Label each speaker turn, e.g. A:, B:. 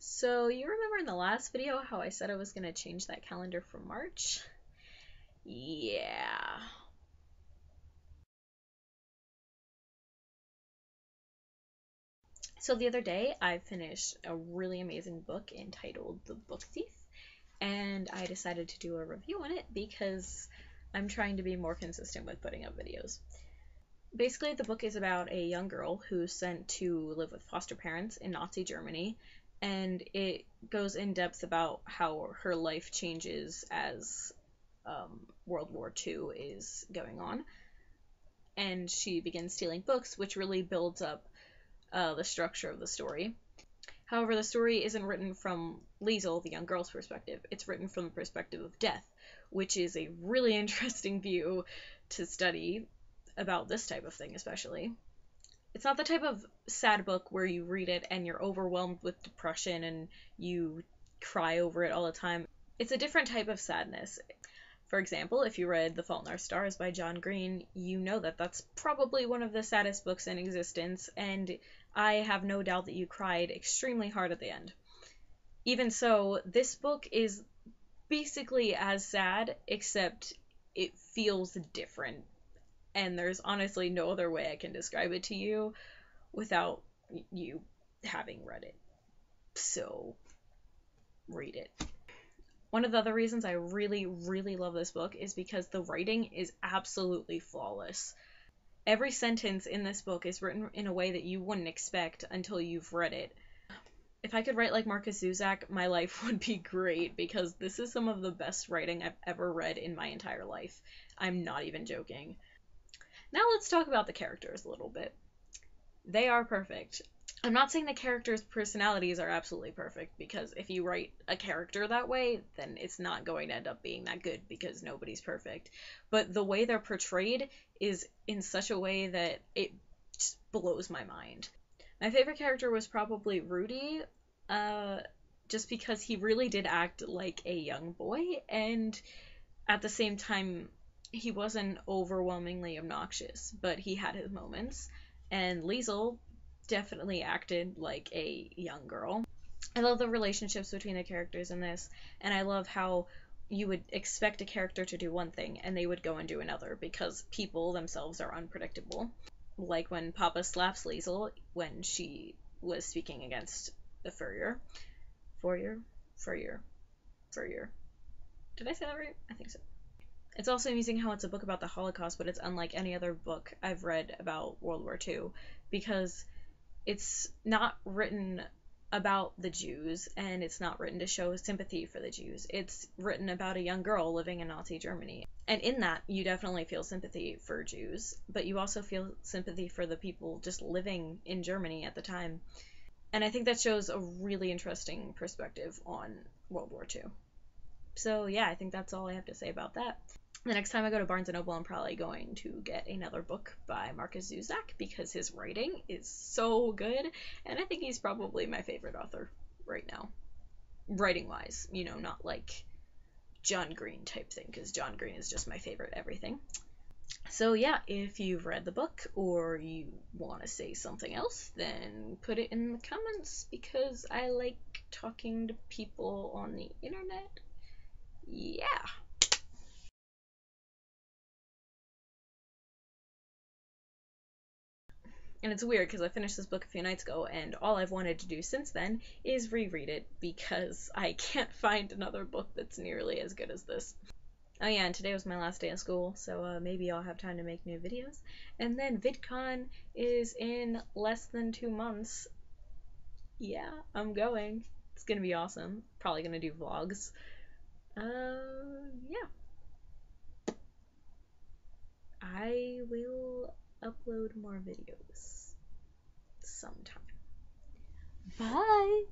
A: So you remember in the last video how I said I was going to change that calendar for March? Yeah. So the other day I finished a really amazing book entitled The Book Thief, and I decided to do a review on it because I'm trying to be more consistent with putting up videos. Basically, the book is about a young girl who's sent to live with foster parents in Nazi Germany, and it goes in depth about how her life changes as World War II is going on. And she begins stealing books, which really builds up the structure of the story. However, the story isn't written from Liesel, the young girl's perspective. It's written from the perspective of death, which is a really interesting view to study about this type of thing, especially. It's not the type of sad book where you read it and you're overwhelmed with depression and you cry over it all the time. It's a different type of sadness. For example, if you read The Fault in Our Stars by John Green, you know that that's probably one of the saddest books in existence, and I have no doubt that you cried extremely hard at the end. Even so, this book is basically as sad, except it feels different, and there's honestly no other way I can describe it to you without you having read it. So, read it. One of the other reasons I really, really love this book is because the writing is absolutely flawless. Every sentence in this book is written in a way that you wouldn't expect until you've read it. If I could write like Markus Zusak, my life would be great, because this is some of the best writing I've ever read in my entire life. I'm not even joking. Now let's talk about the characters a little bit. They are perfect. I'm not saying the characters' personalities are absolutely perfect, because if you write a character that way, then it's not going to end up being that good, because nobody's perfect. But the way they're portrayed is in such a way that it just blows my mind. My favorite character was probably Rudy, just because he really did act like a young boy, and at the same time, he wasn't overwhelmingly obnoxious, but he had his moments. And Liesel definitely acted like a young girl. I love the relationships between the characters in this, and I love how you would expect a character to do one thing and they would go and do another, because people themselves are unpredictable. Like when Papa slaps Liesel when she was speaking against the Furrier. Furrier. Did I say that right? I think so. It's also amusing how it's a book about the Holocaust, but it's unlike any other book I've read about World War II, because it's not written about the Jews, and it's not written to show sympathy for the Jews. It's written about a young girl living in Nazi Germany. And in that, you definitely feel sympathy for Jews, but you also feel sympathy for the people just living in Germany at the time. And I think that shows a really interesting perspective on World War II. So yeah, I think that's all I have to say about that. The next time I go to Barnes & Noble, I'm probably going to get another book by Markus Zusak, because his writing is so good, and I think he's probably my favorite author right now. Writing-wise, you know, not like John Green type thing, because John Green is just my favorite everything. So yeah, if you've read the book or you want to say something else, then put it in the comments, because I like talking to people on the internet. Yeah. And it's weird because I finished this book a few nights ago, and all I've wanted to do since then is reread it, because I can't find another book that's nearly as good as this. Oh yeah, and today was my last day of school, so maybe I'll have time to make new videos. And then VidCon is in less than 2 months. Yeah, I'm going. It's gonna be awesome. Probably gonna do vlogs. Yeah. I will upload more videos sometime. Bye!